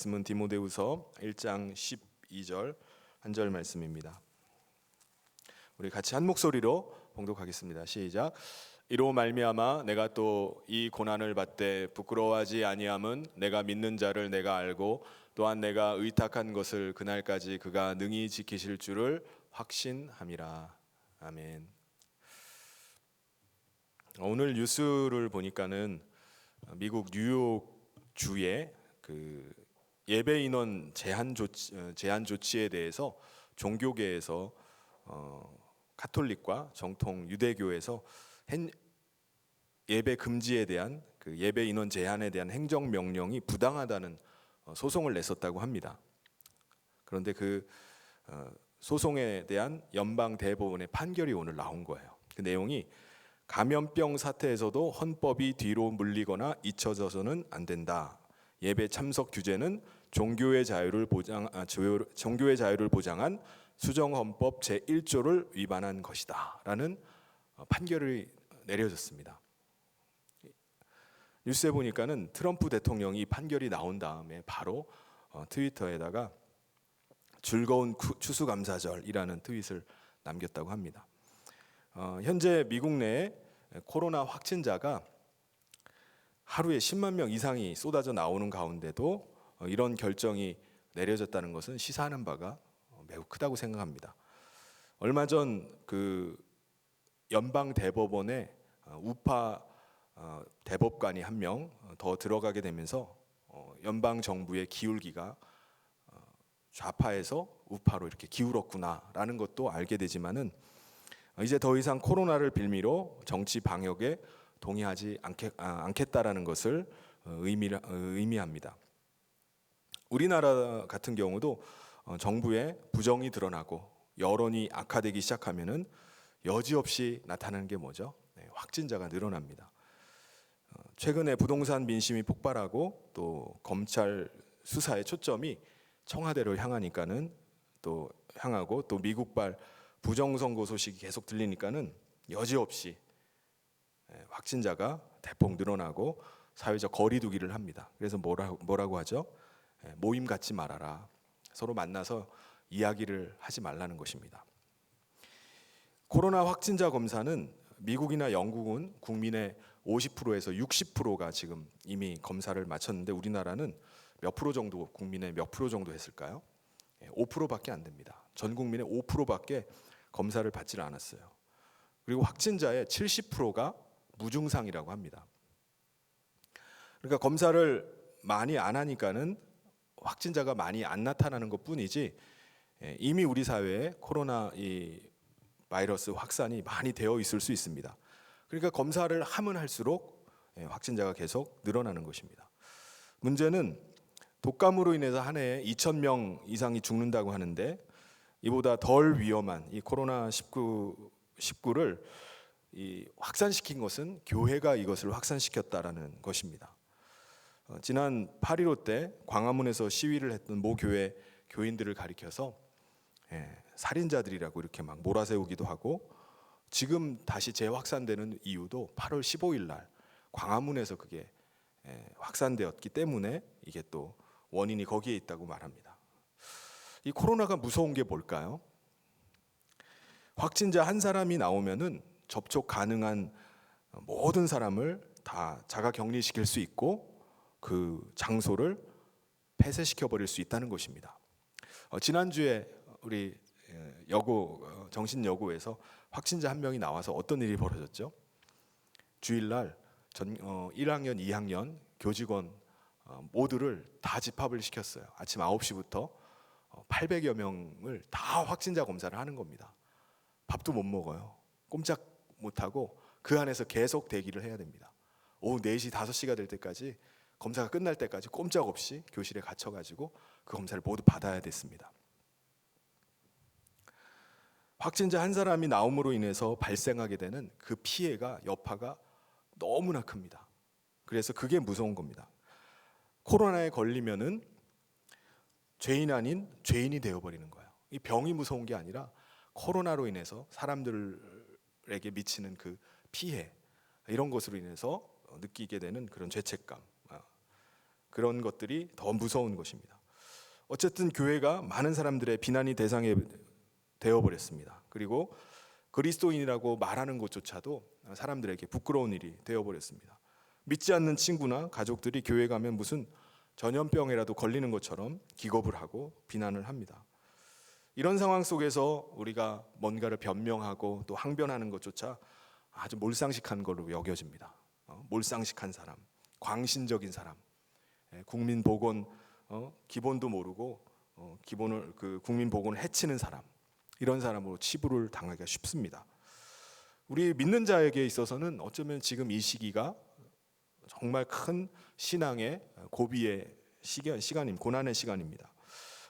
말씀은 디모데후서 1장 12절 한 절 말씀입니다. 우리 같이 한 목소리로 봉독하겠습니다. 시작. 이로 말미암아 내가 또 이 고난을 받되 부끄러워하지 아니함은 내가 믿는 자를 내가 알고 또한 내가 의탁한 것을 그날까지 그가 능히 지키실 줄을 확신함이라. 아멘. 오늘 뉴스를 보니까는 미국 뉴욕 주의 그 예배 인원 제한 조치에 대해서 종교계에서 카톨릭과 정통 유대교에서 예배 금지에 대한 그 예배 인원 제한에 대한 행정 명령이 부당하다는 소송을 냈었다고 합니다. 그런데 그 소송에 대한 연방 대법원의 판결이 오늘 나온 거예요. 그 내용이 감염병 사태에서도 헌법이 뒤로 물리거나 잊혀져서는 안 된다. 예배 참석 규제는 종교의 자유를 보장한 수정헌법 제1조를 위반한 것이다 라는 판결이 내려졌습니다. 뉴스에 보니까는 트럼프 대통령이 판결이 나온 다음에 바로 트위터에다가 즐거운 추수감사절이라는 트윗을 남겼다고 합니다. 현재 미국 내에 코로나 확진자가 하루에 10만 명 이상이 쏟아져 나오는 가운데도 이런 결정이 내려졌다는 것은 시사하는 바가 매우 크다고 생각합니다. 얼마 전 그 연방 대법원에 우파 대법관이 한 명 더 들어가게 되면서 연방 정부의 기울기가 좌파에서 우파로 이렇게 기울었구나라는 것도 알게 되지만은 이제 더 이상 코로나를 빌미로 정치 방역에 동의하지 않겠다라는 것을 의미합니다. 우리나라 같은 경우도 정부의 부정이 드러나고 여론이 악화되기 시작하면은 여지없이 나타나는 게 뭐죠? 확진자가 늘어납니다. 최근에 부동산 민심이 폭발하고 또 검찰 수사의 초점이 청와대로 향하니까는 또 향하고 또 미국발 부정선거 소식이 계속 들리니까는 여지없이 확진자가 대폭 늘어나고 사회적 거리두기를 합니다. 그래서 뭐라고 하죠? 모임 갖지 말아라. 서로 만나서 이야기를 하지 말라는 것입니다. 코로나 확진자 검사는 미국이나 영국은 국민의 50%에서 60%가 지금 이미 검사를 마쳤는데 우리나라는 몇 프로 정도, 국민의 몇 프로 정도 했을까요? 5%밖에 안 됩니다. 전 국민의 5%밖에 검사를 받지를 않았어요. 그리고 확진자의 70%가 무증상이라고 합니다. 그러니까 검사를 많이 안 하니까는 확진자가 많이 안 나타나는 것뿐이지 이미 우리 사회에 코로나 이 바이러스 확산이 많이 되어 있을 수 있습니다. 그러니까 검사를 하면 할수록 확진자가 계속 늘어나는 것입니다. 문제는 독감으로 인해서 한 해에 2,000명 이상이 죽는다고 하는데 이보다 덜 위험한 이 코로나19를 확산시킨 것은 교회가 이것을 확산시켰다라는 것입니다. 지난 8.15 때 광화문에서 시위를 했던 모 교회 교인들을 가리켜서 살인자들이라고 이렇게 막 몰아세우기도 하고 지금 다시 재확산되는 이유도 8월 15일 날 광화문에서 그게 확산되었기 때문에 이게 또 원인이 거기에 있다고 말합니다. 이 코로나가 무서운 게 뭘까요? 확진자 한 사람이 나오면은 접촉 가능한 모든 사람을 다 자가 격리시킬 수 있고 그 장소를 폐쇄시켜 버릴 수 있다는 것입니다. 지난주에 우리 정신여고에서 확진자 한 명이 나와서 어떤 일이 벌어졌죠? 주일날 1학년, 2학년 교직원 모두를 다 집합을 시켰어요. 아침 9시부터 800여 명을 다 확진자 검사를 하는 겁니다. 밥도 못 먹어요. 꼼짝 못하고 그 안에서 계속 대기를 해야 됩니다. 오후 4시, 5시가 될 때까지 검사가 끝날 때까지 꼼짝없이 교실에 갇혀가지고 그 검사를 모두 받아야 됐습니다. 확진자 한 사람이 나옴으로 인해서 발생하게 되는 그 피해가 여파가 너무나 큽니다. 그래서 그게 무서운 겁니다. 코로나에 걸리면은 죄인 아닌 죄인이 되어버리는 거예요. 이 병이 무서운 게 아니라 코로나로 인해서 사람들에게 미치는 그 피해 이런 것으로 인해서 느끼게 되는 그런 죄책감 그런 것들이 더 무서운 것입니다. 어쨌든 교회가 많은 사람들의 비난이 대상이 되어버렸습니다. 그리고 그리스도인이라고 말하는 것조차도 사람들에게 부끄러운 일이 되어버렸습니다. 믿지 않는 친구나 가족들이 교회 가면 무슨 전염병이라도 걸리는 것처럼 기겁을 하고 비난을 합니다. 이런 상황 속에서 우리가 뭔가를 변명하고 또 항변하는 것조차 아주 몰상식한 걸로 여겨집니다. 몰상식한 사람, 광신적인 사람, 국민 보건 기본도 모르고 기본을 국민 보건을 해치는 사람, 이런 사람으로 치부를 당하기가 쉽습니다. 우리 믿는 자에게 있어서는 어쩌면 지금 이 시기가 정말 큰 신앙의 고비의 시간입니다. 고난의 시간입니다.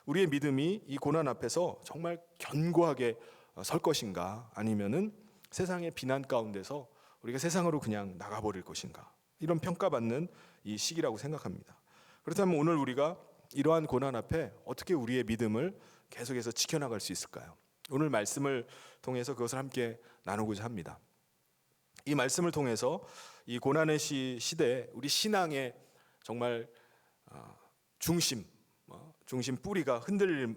우리의 믿음이 이 고난 앞에서 정말 견고하게 설 것인가, 아니면은 세상의 비난 가운데서 우리가 세상으로 그냥 나가버릴 것인가, 이런 평가받는 이 시기라고 생각합니다. 그렇다면 오늘 우리가 이러한 고난 앞에 어떻게 우리의 믿음을 계속해서 지켜나갈 수 있을까요? 오늘 말씀을 통해서 그것을 함께 나누고자 합니다. 이 말씀을 통해서 이 고난의 시대에 우리 신앙의 정말 중심 뿌리가 흔들릴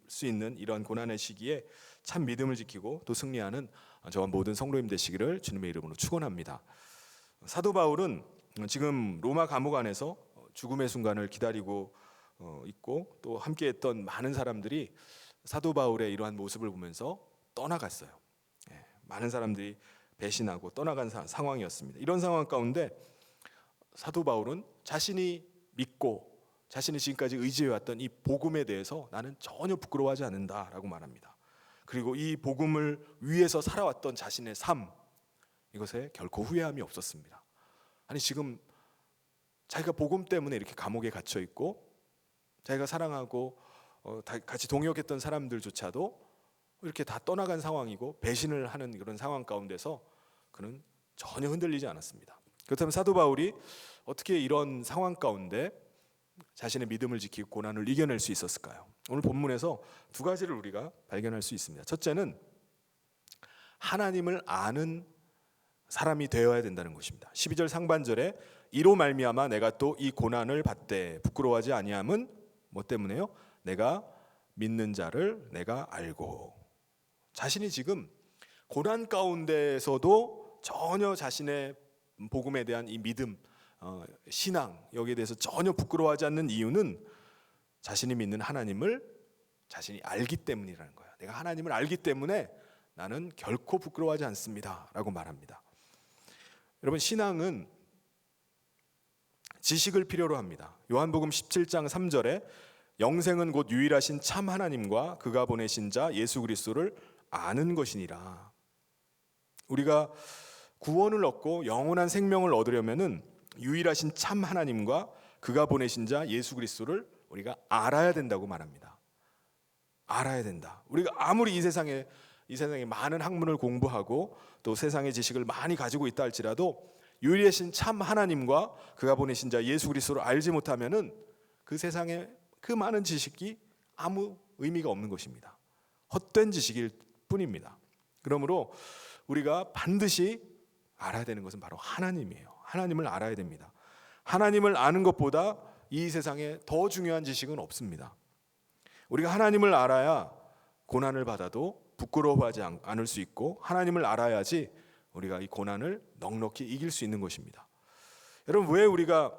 수 있는 이러한 고난의 시기에 참 믿음을 지키고 또 승리하는 저와 모든 성도님 되시기를 주님의 이름으로 축원합니다. 사도 바울은 지금 로마 감옥 안에서 죽음의 순간을 기다리고 있고, 또 함께했던 많은 사람들이 사도 바울의 이러한 모습을 보면서 떠나갔어요. 많은 사람들이 배신하고 떠나간 상황이었습니다. 이런 상황 가운데 사도 바울은 자신이 믿고 자신이 지금까지 의지해왔던 이 복음에 대해서 나는 전혀 부끄러워하지 않는다라고 말합니다. 그리고 이 복음을 위해서 살아왔던 자신의 삶, 이것에 결코 후회함이 없었습니다. 아니, 지금 자기가 복음 때문에 이렇게 감옥에 갇혀 있고 자기가 사랑하고 같이 동역했던 사람들조차도 이렇게 다 떠나간 상황이고 배신을 하는 그런 상황 가운데서 그는 전혀 흔들리지 않았습니다. 그렇다면 사도 바울이 어떻게 이런 상황 가운데 자신의 믿음을 지키고 고난을 이겨낼 수 있었을까요? 오늘 본문에서 두 가지를 우리가 발견할 수 있습니다. 첫째는 하나님을 아는 사람이 되어야 된다는 것입니다. 12절 상반절에 이로 말미암아 내가 또 이 고난을 받되 부끄러워하지 아니함은 뭐 때문에요? 내가 믿는 자를 내가 알고. 자신이 지금 고난 가운데에서도 전혀 자신의 복음에 대한 이 믿음, 신앙, 여기에 대해서 전혀 부끄러워하지 않는 이유는 자신이 믿는 하나님을 자신이 알기 때문이라는 거예요. 내가 하나님을 알기 때문에 나는 결코 부끄러워하지 않습니다 라고 말합니다. 여러분, 신앙은 지식을 필요로 합니다. 요한복음 17장 3절에 영생은 곧 유일하신 참 하나님과 그가 보내신 자 예수 그리스도를 아는 것이니라. 우리가 구원을 얻고 영원한 생명을 얻으려면은 유일하신 참 하나님과 그가 보내신 자 예수 그리스도를 우리가 알아야 된다고 말합니다. 알아야 된다. 우리가 아무리 이 세상에 많은 학문을 공부하고 또 세상의 지식을 많이 가지고 있다 할지라도 유일하신 참 하나님과 그가 보내신 자 예수 그리스도를 알지 못하면은 그 세상에 그 많은 지식이 아무 의미가 없는 것입니다. 헛된 지식일 뿐입니다. 그러므로 우리가 반드시 알아야 되는 것은 바로 하나님이에요. 하나님을 알아야 됩니다. 하나님을 아는 것보다 이 세상에 더 중요한 지식은 없습니다. 우리가 하나님을 알아야 고난을 받아도 부끄러워하지 않을 수 있고, 하나님을 알아야지 우리가 이 고난을 넉넉히 이길 수 있는 것입니다. 여러분, 왜 우리가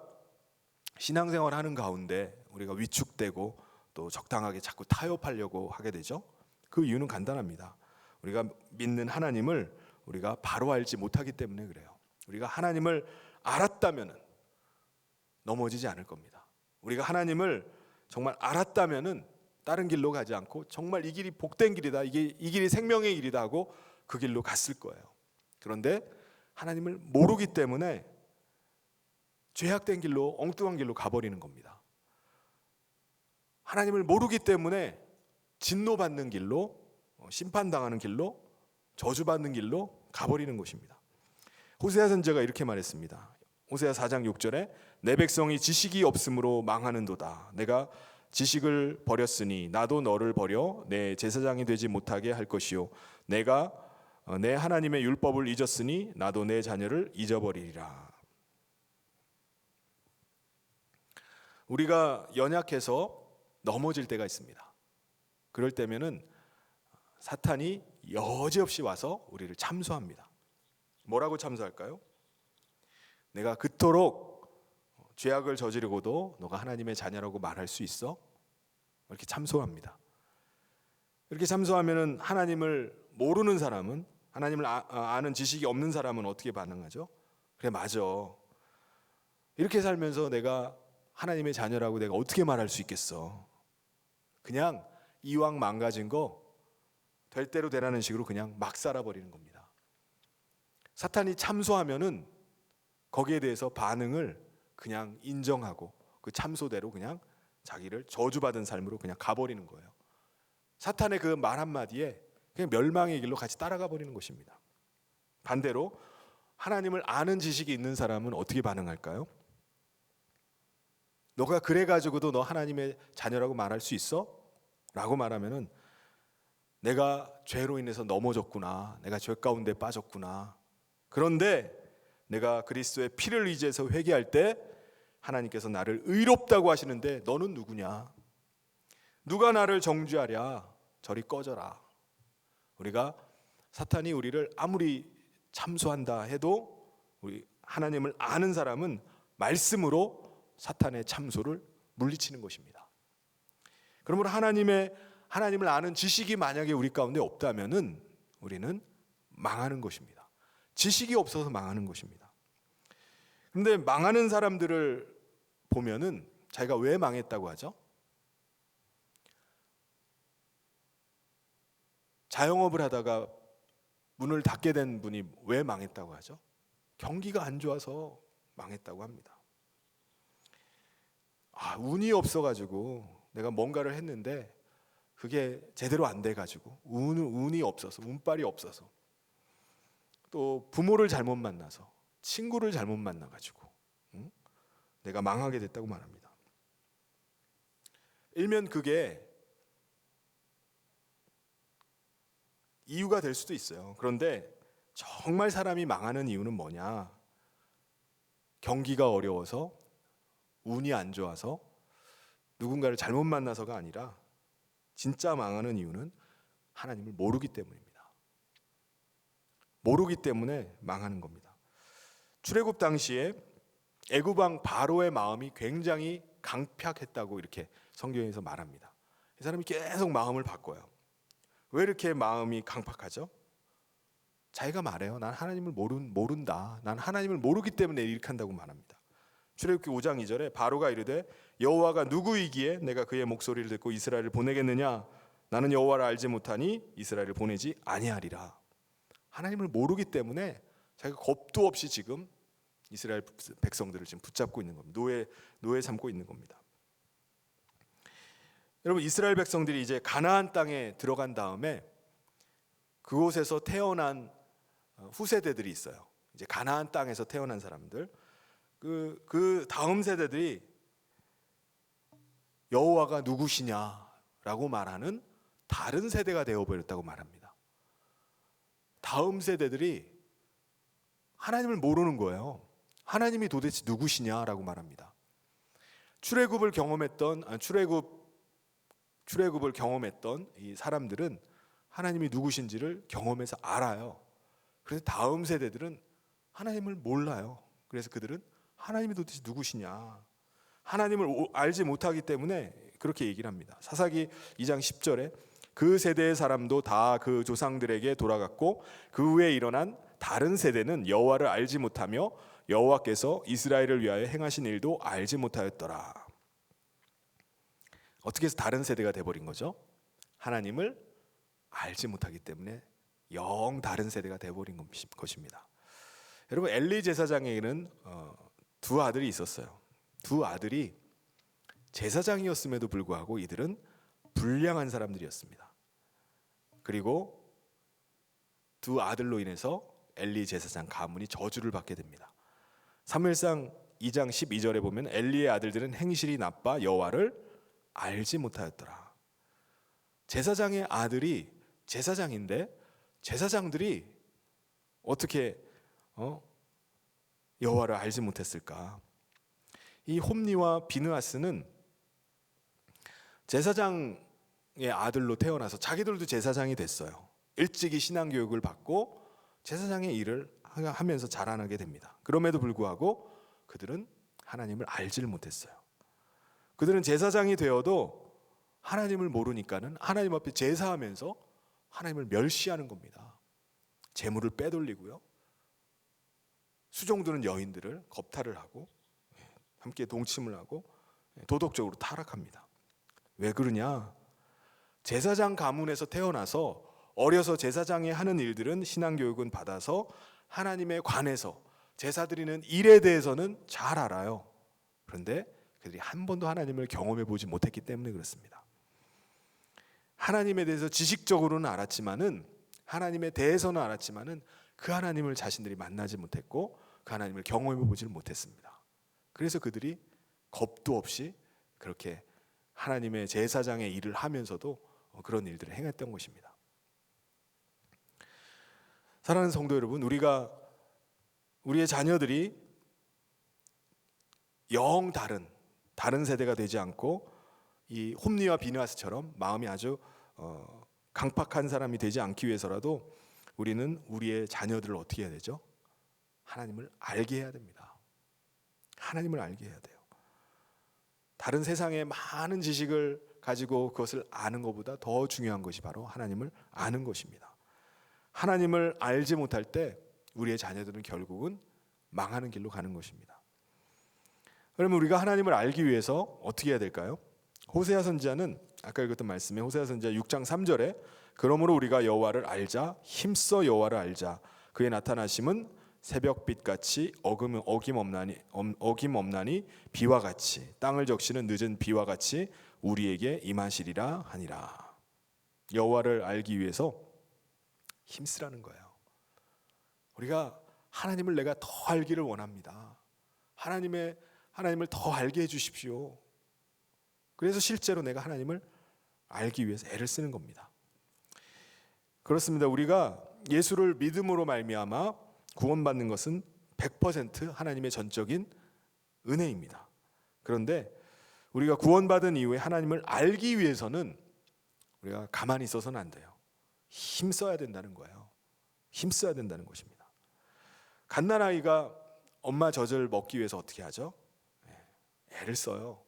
신앙생활 하는 가운데 우리가 위축되고 또 적당하게 자꾸 타협하려고 하게 되죠? 그 이유는 간단합니다. 우리가 믿는 하나님을 우리가 바로 알지 못하기 때문에 그래요. 우리가 하나님을 알았다면 넘어지지 않을 겁니다. 우리가 하나님을 정말 알았다면 다른 길로 가지 않고 정말 이 길이 복된 길이다, 이 길이 생명의 길이다 하고 그 길로 갔을 거예요. 그런데 하나님을 모르기 때문에 죄악된 길로, 엉뚱한 길로 가버리는 겁니다. 하나님을 모르기 때문에 진노받는 길로, 심판당하는 길로, 저주받는 길로 가버리는 것입니다. 호세아 선지자가 이렇게 말했습니다. 호세아 4장 6절에 내 백성이 지식이 없으므로 망하는도다. 내가 지식을 버렸으니 나도 너를 버려 내 제사장이 되지 못하게 할 것이요 내가 내 하나님의 율법을 잊었으니 나도 내 자녀를 잊어버리리라. 우리가 연약해서 넘어질 때가 있습니다. 그럴 때면은 사탄이 여지없이 와서 우리를 참소합니다. 뭐라고 참소할까요? 내가 그토록 죄악을 저지르고도 너가 하나님의 자녀라고 말할 수 있어? 이렇게 참소합니다. 이렇게 참소하면은 하나님을 모르는 사람은, 하나님을 아는 지식이 없는 사람은 어떻게 반응하죠? 그래, 맞아. 이렇게 살면서 내가 하나님의 자녀라고 내가 어떻게 말할 수 있겠어? 그냥 이왕 망가진 거 될 대로 되라는 식으로 그냥 막 살아버리는 겁니다. 사탄이 참소하면은 거기에 대해서 반응을 그냥 인정하고 그 참소대로 그냥 자기를 저주받은 삶으로 그냥 가버리는 거예요. 사탄의 그 말 한마디에 그냥 멸망의 길로 같이 따라가 버리는 것입니다. 반대로 하나님을 아는 지식이 있는 사람은 어떻게 반응할까요? 너가 그래가지고도 너 하나님의 자녀라고 말할 수 있어? 라고 말하면은 내가 죄로 인해서 넘어졌구나, 내가 죄 가운데 빠졌구나, 그런데 내가 그리스도의 피를 의지해서 회개할 때 하나님께서 나를 의롭다고 하시는데 너는 누구냐? 누가 나를 정죄하랴? 저리 꺼져라. 우리가 사탄이 우리를 아무리 참소한다 해도 우리 하나님을 아는 사람은 말씀으로 사탄의 참소를 물리치는 것입니다. 그러므로 하나님을 아는 지식이 만약에 우리 가운데 없다면은 우리는 망하는 것입니다. 지식이 없어서 망하는 것입니다. 그런데 망하는 사람들을 보면은 자기가 왜 망했다고 하죠? 자영업을 하다가 문을 닫게 된 분이 왜 망했다고 하죠? 경기가 안 좋아서 망했다고 합니다. 운이 없어가지고 내가 뭔가를 했는데 그게 제대로 안 돼가지고 운이 없어서, 운빨이 없어서, 또 부모를 잘못 만나서, 친구를 잘못 만나가지고 내가 망하게 됐다고 말합니다. 일면 그게 이유가 될 수도 있어요. 그런데 정말 사람이 망하는 이유는 뭐냐? 경기가 어려워서, 운이 안 좋아서, 누군가를 잘못 만나서가 아니라 진짜 망하는 이유는 하나님을 모르기 때문입니다. 모르기 때문에 망하는 겁니다. 출애굽 당시에 애굽 왕 바로의 마음이 굉장히 강팍했다고 이렇게 성경에서 말합니다. 이 사람이 계속 마음을 바꿔요. 왜 이렇게 마음이 강팍하죠? 자기가 말해요. 난 하나님을 모른다. 난 하나님을 모르기 때문에 이렇게 한다고 말합니다. 출애굽기 5장 2절에 바로가 이르되 여호와가 누구이기에 내가 그의 목소리를 듣고 이스라엘을 보내겠느냐? 나는 여호와를 알지 못하니 이스라엘을 보내지 아니하리라. 하나님을 모르기 때문에 자기가 겁도 없이 지금 이스라엘 백성들을 지금 붙잡고 있는 겁니다. 노예 삼고 있는 겁니다. 여러분, 이스라엘 백성들이 이제 가나안 땅에 들어간 다음에 그곳에서 태어난 후세대들이 있어요. 이제 가나안 땅에서 태어난 사람들, 그 다음 세대들이 여호와가 누구시냐라고 말하는 다른 세대가 되어버렸다고 말합니다. 다음 세대들이 하나님을 모르는 거예요. 하나님이 도대체 누구시냐라고 말합니다. 출애굽을 경험했던 이 사람들은 하나님이 누구신지를 경험해서 알아요. 그래서 다음 세대들은 하나님을 몰라요. 그래서 그들은 하나님이 도대체 누구시냐, 하나님을 알지 못하기 때문에 그렇게 얘기를 합니다. 사사기 2장 10절에 그 세대의 사람도 다 그 조상들에게 돌아갔고 그 후에 일어난 다른 세대는 여호와를 알지 못하며 여호와께서 이스라엘을 위하여 행하신 일도 알지 못하였더라. 어떻게 해서 다른 세대가 돼버린 거죠? 하나님을 알지 못하기 때문에 영 다른 세대가 돼버린 것입니다. 여러분, 엘리 제사장에게는 두 아들이 있었어요. 두 아들이 제사장이었음에도 불구하고 이들은 불량한 사람들이었습니다. 그리고 두 아들로 인해서 엘리 제사장 가문이 저주를 받게 됩니다. 사무엘상 2장 12절에 보면 엘리의 아들들은 행실이 나빠 여호와를 알지 못하였더라. 제사장의 아들이 제사장인데 제사장들이 어떻게 여호와를 알지 못했을까? 이 홈니와 비느하스는 제사장의 아들로 태어나서 자기들도 제사장이 됐어요. 일찍이 신앙교육을 받고 제사장의 일을 하면서 자라나게 됩니다. 그럼에도 불구하고 그들은 하나님을 알지를 못했어요. 그들은 제사장이 되어도 하나님을 모르니까는 하나님 앞에 제사하면서 하나님을 멸시하는 겁니다. 재물을 빼돌리고요. 수종드는 여인들을 겁탈을 하고 함께 동침을 하고 도덕적으로 타락합니다. 왜 그러냐? 제사장 가문에서 태어나서 어려서 제사장이 하는 일들은 신앙교육은 받아서 하나님에 관해서 제사 드리는 일에 대해서는 잘 알아요. 그런데 그들이 한 번도 하나님을 경험해 보지 못했기 때문에 그렇습니다. 하나님에 대해서 지식적으로는 알았지만은 하나님에 대해서는 알았지만은 그 하나님을 자신들이 만나지 못했고 그 하나님을 경험해 보지를 못했습니다. 그래서 그들이 겁도 없이 그렇게 하나님의 제사장의 일을 하면서도 그런 일들을 행했던 것입니다. 사랑하는 성도 여러분, 우리의 자녀들이 영 다른 세대가 되지 않고 이 홈니와 비느하스처럼 마음이 아주 강팍한 사람이 되지 않기 위해서라도 우리는 우리의 자녀들을 어떻게 해야 되죠? 하나님을 알게 해야 됩니다. 하나님을 알게 해야 돼요. 다른 세상의 많은 지식을 가지고 그것을 아는 것보다 더 중요한 것이 바로 하나님을 아는 것입니다. 하나님을 알지 못할 때 우리의 자녀들은 결국은 망하는 길로 가는 것입니다. 그러면 우리가 하나님을 알기 위해서 어떻게 해야 될까요? 호세아 선지자는 아까 읽었던 말씀에 호세아 선지자 6장 3절에 그러므로 우리가 여호와를 알자 힘써 여호와를 알자 그의 나타나심은 새벽빛같이 어김없나니 비와 같이 땅을 적시는 늦은 비와 같이 우리에게 임하시리라 하니라. 여호와를 알기 위해서 힘쓰라는 거예요. 우리가 하나님을 내가 더 알기를 원합니다. 하나님을 더 알게 해주십시오. 그래서 실제로 내가 하나님을 알기 위해서 애를 쓰는 겁니다. 그렇습니다. 우리가 예수를 믿음으로 말미암아 구원받는 것은 100% 하나님의 전적인 은혜입니다. 그런데 우리가 구원받은 이후에 하나님을 알기 위해서는 우리가 가만히 있어서는 안 돼요. 힘써야 된다는 거예요. 힘써야 된다는 것입니다. 갓난아이가 엄마 젖을 먹기 위해서 어떻게 하죠? 애를 써요.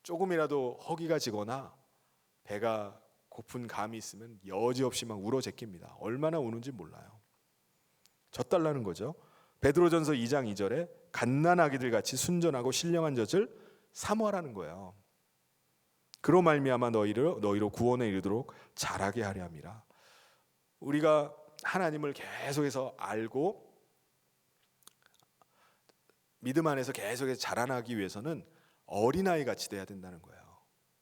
조금이라도 허기가 지거나 배가 고픈 감이 있으면 여지없이 막 울어 제낍니다. 얼마나 우는지 몰라요. 젖달라는 거죠. 베드로전서 2장 2절에 갓난아기들 같이 순전하고 신령한 젖을 사모하라는 거예요. 그로 말미암아 너희로 구원에 이르도록 자라게 하려 함이라. 우리가 하나님을 계속해서 알고 믿음 안에서 계속해서 자라나기 위해서는 어린아이 같이 돼야 된다는 거예요.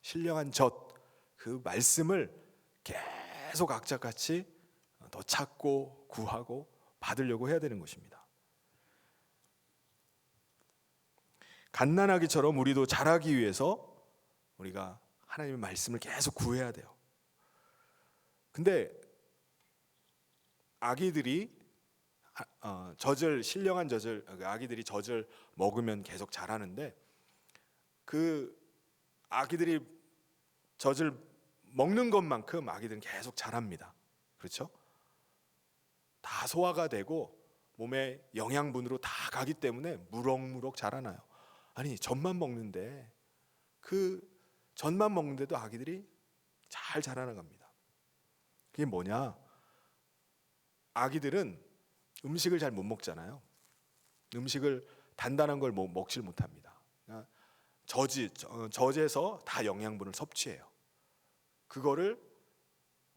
신령한 젖, 그 말씀을 계속 악착같이 더 찾고 구하고 받으려고 해야 되는 것입니다. 갓난아기처럼 우리도 자라기 위해서 우리가 하나님의 말씀을 계속 구해야 돼요. 근데 아기들이 신령한 젖을 아기들이 젖을 먹으면 계속 자라는데 그 아기들이 젖을 먹는 것만큼 아기들은 계속 자랍니다. 그렇죠? 다 소화가 되고 몸에 영양분으로 다 가기 때문에 무럭무럭 자라나요. 아니 젖만 먹는데 그 젖만 먹는데도 아기들이 잘 자라나갑니다. 그게 뭐냐? 아기들은 음식을 잘 못 먹잖아요. 음식을 단단한 걸 먹질 못합니다. 젖에서 다 영양분을 섭취해요. 그거를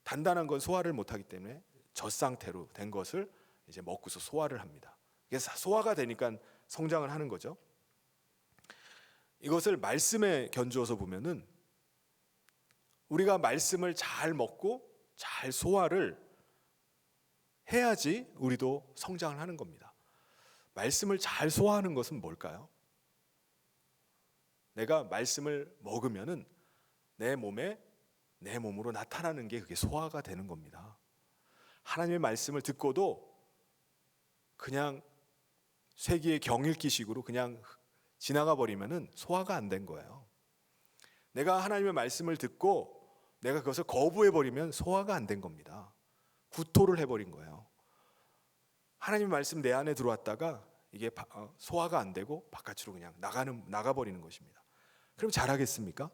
단단한 건 소화를 못하기 때문에 젖 상태로 된 것을 이제 먹고서 소화를 합니다. 그래서 소화가 되니까 성장을 하는 거죠. 이것을 말씀에 견주어서 보면은 우리가 말씀을 잘 먹고 잘 소화를 해야지 우리도 성장을 하는 겁니다. 말씀을 잘 소화하는 것은 뭘까요? 내가 말씀을 먹으면은 내 몸으로 나타나는 게 그게 소화가 되는 겁니다. 하나님의 말씀을 듣고도 그냥 쇠기의 경읽기식으로 그냥 지나가 버리면은 소화가 안 된 거예요. 내가 하나님의 말씀을 듣고 내가 그것을 거부해 버리면 소화가 안 된 겁니다. 구토를 해버린 거예요. 하나님의 말씀 내 안에 들어왔다가 이게 소화가 안 되고 바깥으로 그냥 나가버리는 것입니다. 그럼 잘하겠습니까?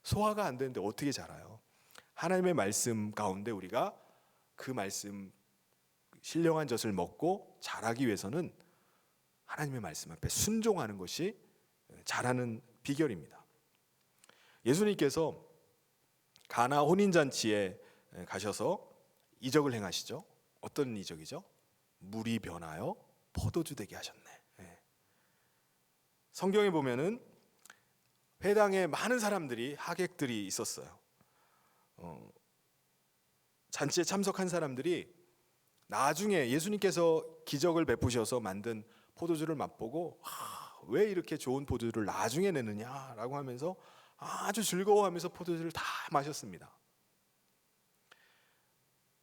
소화가 안 되는데 어떻게 자라요? 하나님의 말씀 가운데 우리가 그 말씀 신령한 젖을 먹고 자라기 위해서는 하나님의 말씀 앞에 순종하는 것이 자라는 비결입니다. 예수님께서 가나 혼인잔치에 가셔서 이적을 행하시죠. 어떤 이적이죠? 물이 변하여 포도주 되게 하셨네. 성경에 보면은 회당에 많은 사람들이, 하객들이 있었어요. 잔치에 참석한 사람들이 나중에 예수님께서 기적을 베푸셔서 만든 포도주를 맛보고 왜 이렇게 좋은 포도주를 나중에 내느냐라고 하면서 아주 즐거워하면서 포도주를 다 마셨습니다.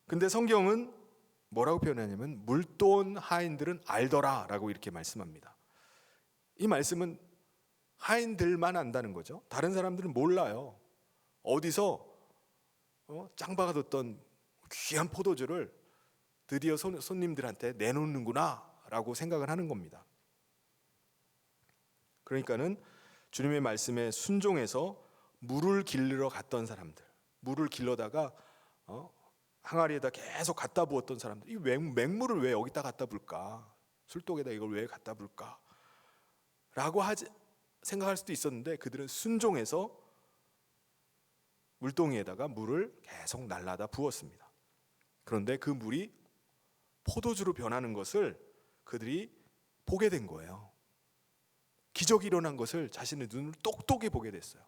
근데 성경은 뭐라고 표현하냐면 물돈 하인들은 알더라 라고 이렇게 말씀합니다. 이 말씀은 하인들만 안다는 거죠. 다른 사람들은 몰라요. 어디서 짱박아 뒀던 귀한 포도주를 드디어 손님들한테 내놓는구나 라고 생각을 하는 겁니다. 그러니까는 주님의 말씀에 순종해서 물을 길르러 갔던 사람들, 물을 길러다가 항아리에다 계속 갖다 부었던 사람들, 이 맹물을 왜 여기다 갖다 불까? 술독에다 이걸 왜 갖다 불까? 라고 생각할 수도 있었는데 그들은 순종해서 물동이에다가 물을 계속 날라다 부었습니다. 그런데 그 물이 포도주로 변하는 것을 그들이 보게 된 거예요. 기적이 일어난 것을 자신의 눈으로 똑똑히 보게 됐어요.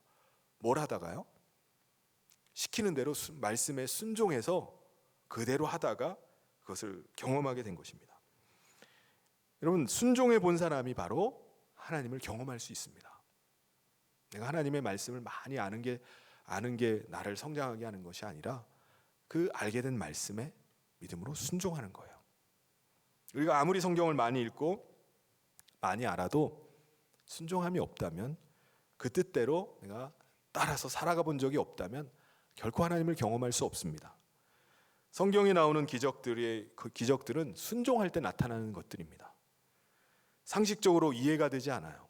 뭘 하다가요? 시키는 대로 말씀에 순종해서 그대로 하다가 그것을 경험하게 된 것입니다. 여러분, 순종해 본 사람이 바로 하나님을 경험할 수 있습니다. 내가 하나님의 말씀을 많이 아는 게 나를 성장하게 하는 것이 아니라 그 알게 된 말씀에 믿음으로 순종하는 거예요. 우리가 아무리 성경을 많이 읽고 많이 알아도 순종함이 없다면, 그 뜻대로 내가 따라서 살아가 본 적이 없다면 결코 하나님을 경험할 수 없습니다. 성경에 나오는 기적들은 순종할 때 나타나는 것들입니다. 상식적으로 이해가 되지 않아요.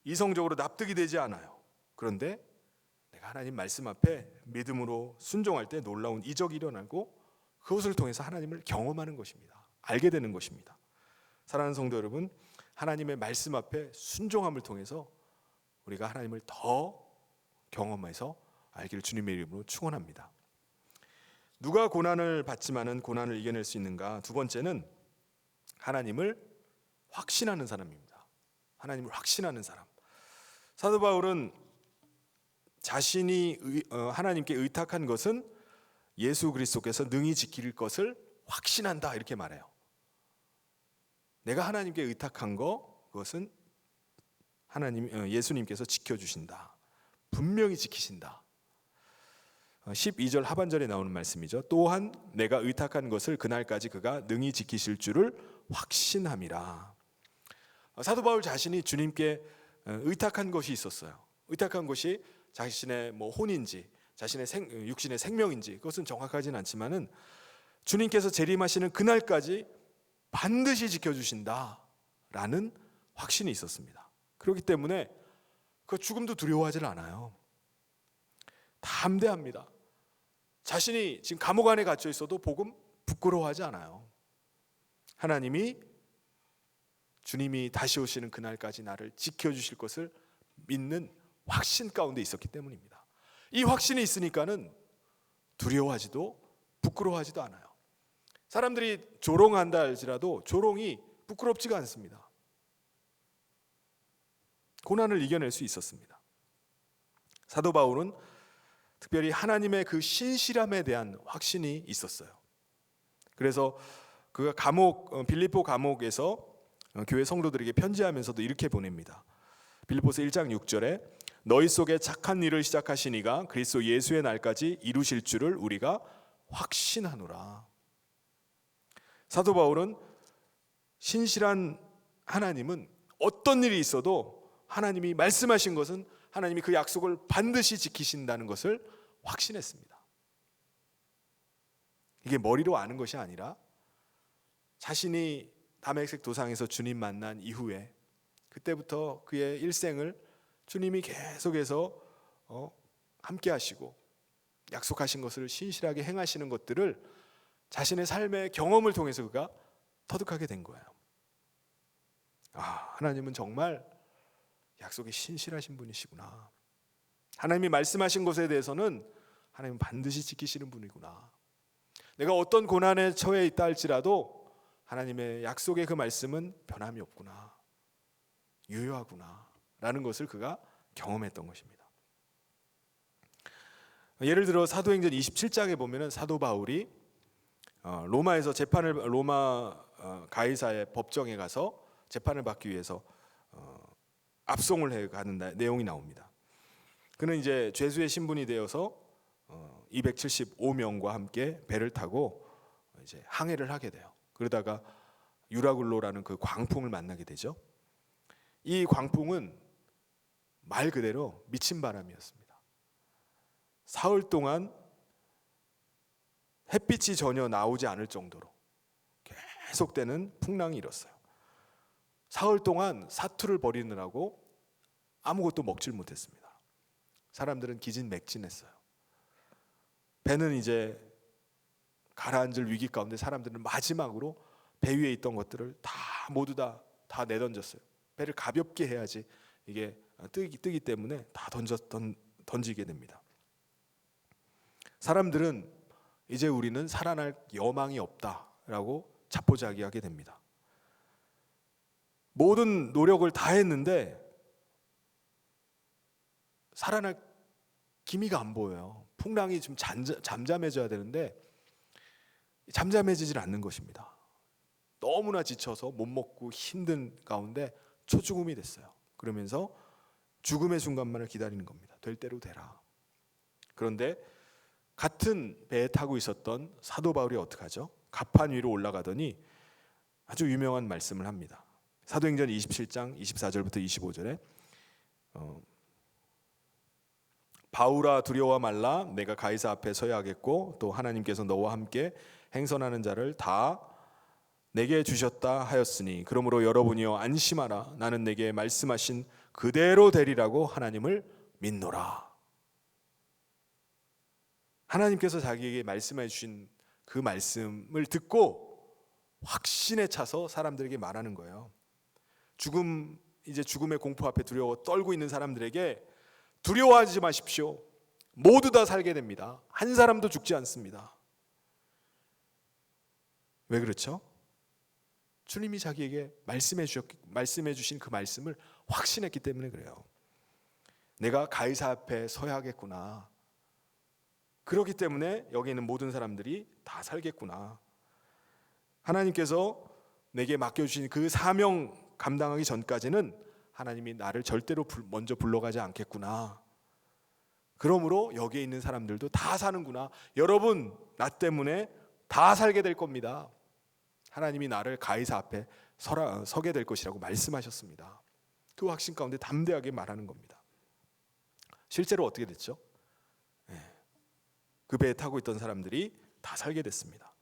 이성적으로 납득이 되지 않아요. 그런데 내가 하나님 말씀 앞에 믿음으로 순종할 때 놀라운 이적이 일어나고 그것을 통해서 하나님을 경험하는 것입니다. 알게 되는 것입니다. 사랑하는 성도 여러분, 하나님의 말씀 앞에 순종함을 통해서 우리가 하나님을 더 경험해서 알기를 주님의 이름으로 축원합니다. 누가 고난을 받지만은 고난을 이겨낼 수 있는가? 두 번째는 하나님을 확신하는 사람입니다. 하나님을 확신하는 사람. 사도 바울은 자신이 하나님께 의탁한 것은 예수 그리스도께서 능히 지킬 것을 확신한다 이렇게 말해요. 내가 하나님께 의탁한 그것은 예수님께서 지켜주신다. 분명히 지키신다. 12절 하반절에 나오는 말씀이죠. 또한 내가 의탁한 것을 그날까지 그가 능히 지키실 줄을 확신함이라. 사도 바울 자신이 주님께 의탁한 것이 있었어요. 의탁한 것이 자신의 혼인지 자신의 육신의 생명인지 그것은 정확하지는 않지만은 주님께서 재림하시는 그날까지 반드시 지켜주신다라는 확신이 있었습니다. 그렇기 때문에 그 죽음도 두려워하지 않아요. 담대합니다. 자신이 지금 감옥 안에 갇혀 있어도 복음 부끄러워하지 않아요. 주님이 다시 오시는 그날까지 나를 지켜주실 것을 믿는 확신 가운데 있었기 때문입니다. 이 확신이 있으니까는 두려워하지도 부끄러워하지도 않아요. 사람들이 조롱한다 할지라도 조롱이 부끄럽지가 않습니다. 고난을 이겨낼 수 있었습니다. 사도 바울은 특별히 하나님의 그 신실함에 대한 확신이 있었어요. 그래서 그가 빌립보 감옥에서 교회 성도들에게 편지하면서도 이렇게 보냅니다. 빌립보서 1장 6절에 너희 속에 착한 일을 시작하신 이가 그리스도 예수의 날까지 이루실 줄을 우리가 확신하노라. 사도 바울은 신실한 하나님은 어떤 일이 있어도 하나님이 말씀하신 것은 하나님이 그 약속을 반드시 지키신다는 것을 확신했습니다. 이게 머리로 아는 것이 아니라 자신이 다메섹 도상에서 주님 만난 이후에 그때부터 그의 일생을 주님이 계속해서 함께 하시고 약속하신 것을 신실하게 행하시는 것들을 자신의 삶의 경험을 통해서 그가 터득하게 된 거예요. 하나님은 정말 약속에 신실하신 분이시구나. 하나님이 말씀하신 것에 대해서는 하나님은 반드시 지키시는 분이구나. 내가 어떤 고난에 처해 있다 할지라도 하나님의 약속의 그 말씀은 변함이 없구나, 유효하구나 라는 것을 그가 경험했던 것입니다. 예를 들어 사도행전 27장에 보면은 사도 바울이 로마에서 로마 가이사의 법정에 가서 재판을 받기 위해서 압송을 해 가는 내용이 나옵니다. 그는 이제 죄수의 신분이 되어서 275명과 함께 배를 타고 이제 항해를 하게 돼요. 그러다가 유라굴로라는 그 광풍을 만나게 되죠. 이 광풍은 말 그대로 미친 바람이었습니다. 사흘 동안 햇빛이 전혀 나오지 않을 정도로 계속되는 풍랑이 일었어요. 사흘 동안 사투를 벌이느라고 아무것도 먹질 못했습니다. 사람들은 기진맥진했어요. 배는 이제 가라앉을 위기 가운데 사람들은 마지막으로 배 위에 있던 것들을 모두 다 내던졌어요. 배를 가볍게 해야지 이게 뜨기 때문에 다 던지게 됩니다. 사람들은 이제 우리는 살아날 여망이 없다라고 자포자기하게 됩니다. 모든 노력을 다 했는데 살아날 기미가 안 보여요. 풍랑이 좀 잠잠해져야 되는데 잠잠해지질 않는 것입니다. 너무나 지쳐서 못 먹고 힘든 가운데 초죽음이 됐어요. 그러면서 죽음의 순간만을 기다리는 겁니다. 될 대로 되라. 그런데 같은 배에 타고 있었던 사도 바울이 어떻게 하죠? 갑판 위로 올라가더니 아주 유명한 말씀을 합니다. 사도행전 27장 24절부터 25절에 바울아 두려워 말라, 내가 가이사 앞에 서야 하겠고 또 하나님께서 너와 함께 행선하는 자를 다 내게 주셨다 하였으니 그러므로 여러분이여 안심하라, 나는 내게 말씀하신 그대로 되리라고 하나님을 믿노라. 하나님께서 자기에게 말씀해 주신 그 말씀을 듣고 확신에 차서 사람들에게 말하는 거예요. 이제 죽음의 공포 앞에 두려워 떨고 있는 사람들에게 두려워하지 마십시오. 모두 다 살게 됩니다. 한 사람도 죽지 않습니다. 왜 그렇죠? 주님이 자기에게 말씀해 주신 그 말씀을 확신했기 때문에 그래요. 내가 가이사 앞에 서야 하겠구나. 그렇기 때문에 여기 있는 모든 사람들이 다 살겠구나. 하나님께서 내게 맡겨주신 그 사명 감당하기 전까지는 하나님이 나를 절대로 먼저 불러가지 않겠구나. 그러므로 여기에 있는 사람들도 다 사는구나. 여러분, 나 때문에 다 살게 될 겁니다. 하나님이 나를 가이사 앞에 서게 될 것이라고 말씀하셨습니다. 그 확신 가운데 담대하게 말하는 겁니다. 실제로 어떻게 됐죠? 그 배에 타고 있던 사람들이 다 살게 됐습니다.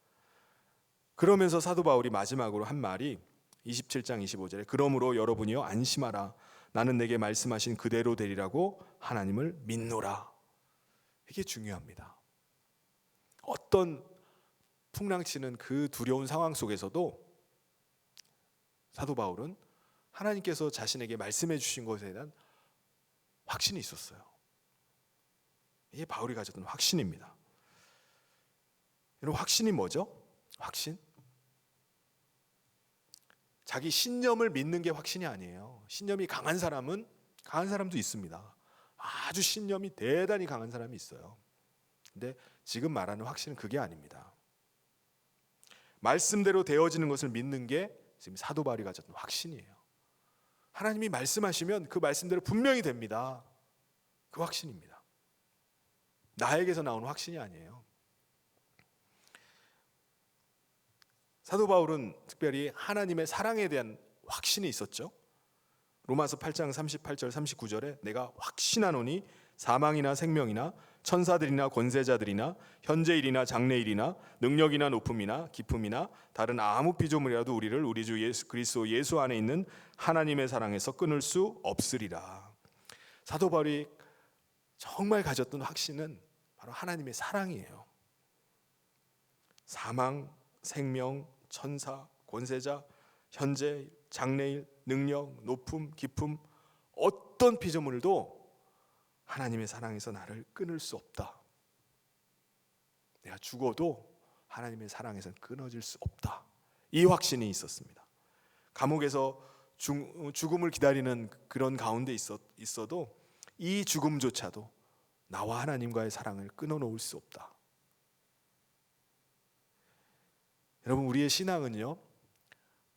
그러면서 사도 바울이 마지막으로 한 말이 27장 25절에 그러므로 여러분이여 안심하라, 나는 내게 말씀하신 그대로 되리라고 하나님을 믿노라. 이게 중요합니다. 어떤 풍랑치는 그 두려운 상황 속에서도 사도 바울은 하나님께서 자신에게 말씀해 주신 것에 대한 확신이 있었어요. 이게 바울이 가졌던 확신입니다. 여러분, 확신이 뭐죠? 확신? 자기 신념을 믿는 게 확신이 아니에요. 신념이 강한 사람도 있습니다. 아주 신념이 대단히 강한 사람이 있어요. 근데 지금 말하는 확신은 그게 아닙니다. 말씀대로 되어지는 것을 믿는 게 지금 사도 바울이 가졌던 확신이에요. 하나님이 말씀하시면 그 말씀대로 분명히 됩니다. 그 확신입니다. 나에게서 나오는 확신이 아니에요. 사도 바울은 특별히 하나님의 사랑에 대한 확신이 있었죠. 로마서 8장 38절 39절에 내가 확신하노니 사망이나 생명이나 천사들이나 권세자들이나 현재일이나 장래일이나 능력이나 높음이나 기품이나 다른 아무 피조물이라도 우리를 우리 주 예수 그리스도 예수 안에 있는 하나님의 사랑에서 끊을 수 없으리라. 사도 바울이 정말 가졌던 확신은 바로 하나님의 사랑이에요. 사망, 생명, 천사, 권세자, 현재, 장래일, 능력, 높음, 기품, 어떤 피조물도 하나님의 사랑에서 나를 끊을 수 없다. 내가 죽어도 하나님의 사랑에서는 끊어질 수 없다. 이 확신이 있었습니다. 감옥에서 죽음을 기다리는 그런 가운데 있어도 이 죽음조차도 나와 하나님과의 사랑을 끊어놓을 수 없다. 여러분, 우리의 신앙은요,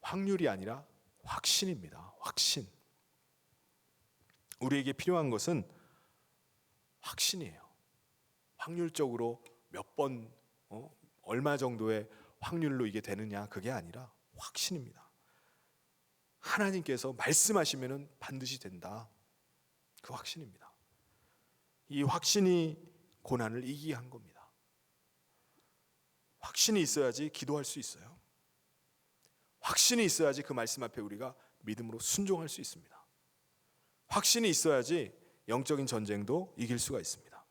확률이 아니라 확신입니다. 확신. 우리에게 필요한 것은 확신이에요. 확률적으로 몇 번, 얼마 정도의 확률로 이게 되느냐, 그게 아니라 확신입니다. 하나님께서 말씀하시면 반드시 된다. 그 확신입니다. 이 확신이 고난을 이기게 한 겁니다. 확신이 있어야지 기도할 수 있어요. 확신이 있어야지 그 말씀 앞에 우리가 믿음으로 순종할 수 있습니다. 확신이 있어야지 영적인 전쟁도 이길 수가 있습니다.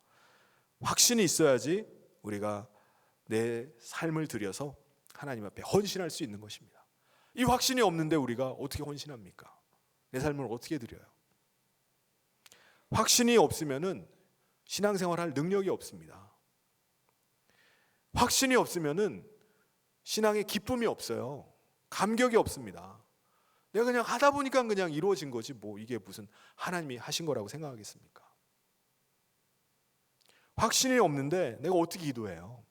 확신이 있어야지 우리가 내 삶을 들여서 하나님 앞에 헌신할 수 있는 것입니다. 이 확신이 없는데 우리가 어떻게 헌신합니까? 내 삶을 어떻게 드려요? 확신이 없으면은 신앙생활할 능력이 없습니다. 확신이 없으면은 신앙의 기쁨이 없어요. 감격이 없습니다. 내가 그냥 하다 보니까 그냥 이루어진 거지 뭐 이게 무슨 하나님이 하신 거라고 생각하겠습니까? 확신이 없는데 내가 어떻게 기도해요?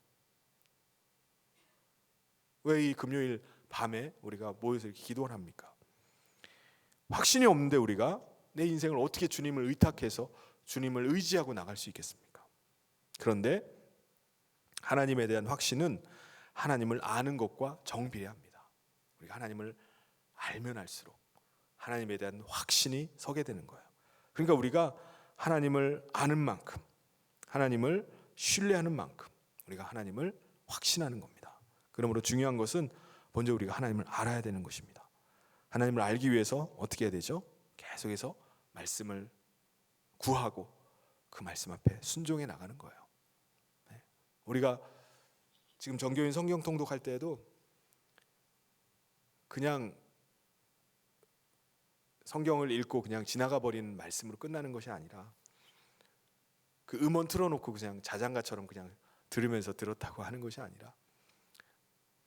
왜 이 금요일 밤에 우리가 모여서 이렇게 기도를 합니까? 확신이 없는데 우리가 내 인생을 어떻게 주님을 의탁해서 주님을 의지하고 나갈 수 있겠습니까? 그런데 하나님에 대한 확신은 하나님을 아는 것과 정비례합니다. 우리가 하나님을 알면 알수록 하나님에 대한 확신이 서게 되는 거예요. 그러니까 우리가 하나님을 아는 만큼, 하나님을 신뢰하는 만큼 우리가 하나님을 확신하는 겁니다. 그러므로 중요한 것은 먼저 우리가 하나님을 알아야 되는 것입니다. 하나님을 알기 위해서 어떻게 해야 되죠? 계속해서 말씀을 구하고 그 말씀 앞에 순종해 나가는 거예요. 우리가 지금 정교인 성경 통독할 때에도 그냥 성경을 읽고 그냥 지나가 버리는 말씀으로 끝나는 것이 아니라 그 음원 틀어놓고 그냥 자장가처럼 그냥 들으면서 들었다고 하는 것이 아니라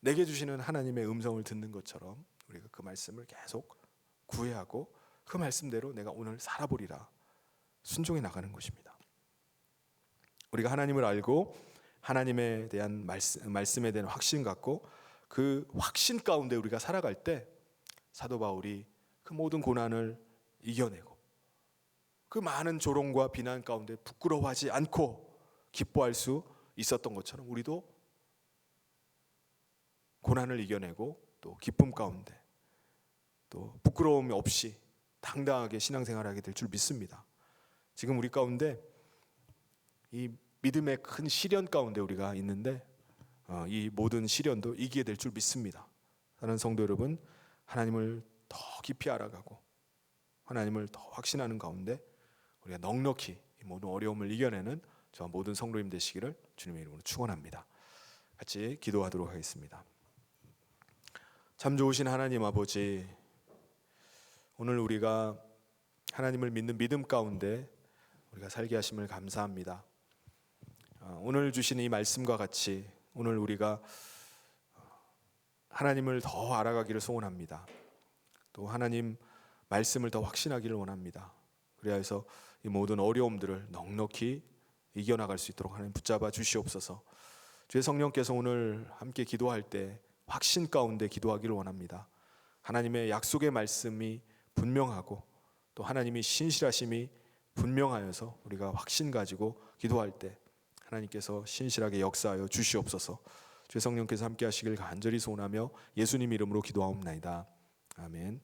내게 주시는 하나님의 음성을 듣는 것처럼 우리가 그 말씀을 계속 구해하고 그 말씀대로 내가 오늘 살아보리라 순종해 나가는 것입니다. 우리가 하나님을 알고 하나님에 대한 말씀에 대한 확신 갖고 그 확신 가운데 우리가 살아갈 때 사도 바울이 그 모든 고난을 이겨내고 그 많은 조롱과 비난 가운데 부끄러워하지 않고 기뻐할 수 있었던 것처럼 우리도 고난을 이겨내고 또 기쁨 가운데 또 부끄러움이 없이 당당하게 신앙생활하게 될 줄 믿습니다. 지금 우리 가운데 이 믿음의 큰 시련 가운데 우리가 있는데 이 모든 시련도 이기게 될 줄 믿습니다. 사랑하는 성도 여러분, 하나님을 더 깊이 알아가고 하나님을 더 확신하는 가운데 우리가 넉넉히 이 모든 어려움을 이겨내는 저와 모든 성도님 되시기를 주님의 이름으로 축원합니다. 같이 기도하도록 하겠습니다. 참 좋으신 하나님 아버지, 오늘 우리가 하나님을 믿는 믿음 가운데 우리가 살게 하심을 감사합니다. 오늘 주신 이 말씀과 같이 오늘 우리가 하나님을 더 알아가기를 소원합니다. 또 하나님 말씀을 더 확신하기를 원합니다. 그래야 해서 이 모든 어려움들을 넉넉히 이겨나갈 수 있도록 하나님 붙잡아 주시옵소서. 주의 성령께서 오늘 함께 기도할 때 확신 가운데 기도하기를 원합니다. 하나님의 약속의 말씀이 분명하고 또 하나님이 신실하심이 분명하여서 우리가 확신 가지고 기도할 때 하나님께서 신실하게 역사하여 주시옵소서. 주의 성령께서 함께 하시길 간절히 소원하며 예수님 이름으로 기도하옵나이다. 아멘.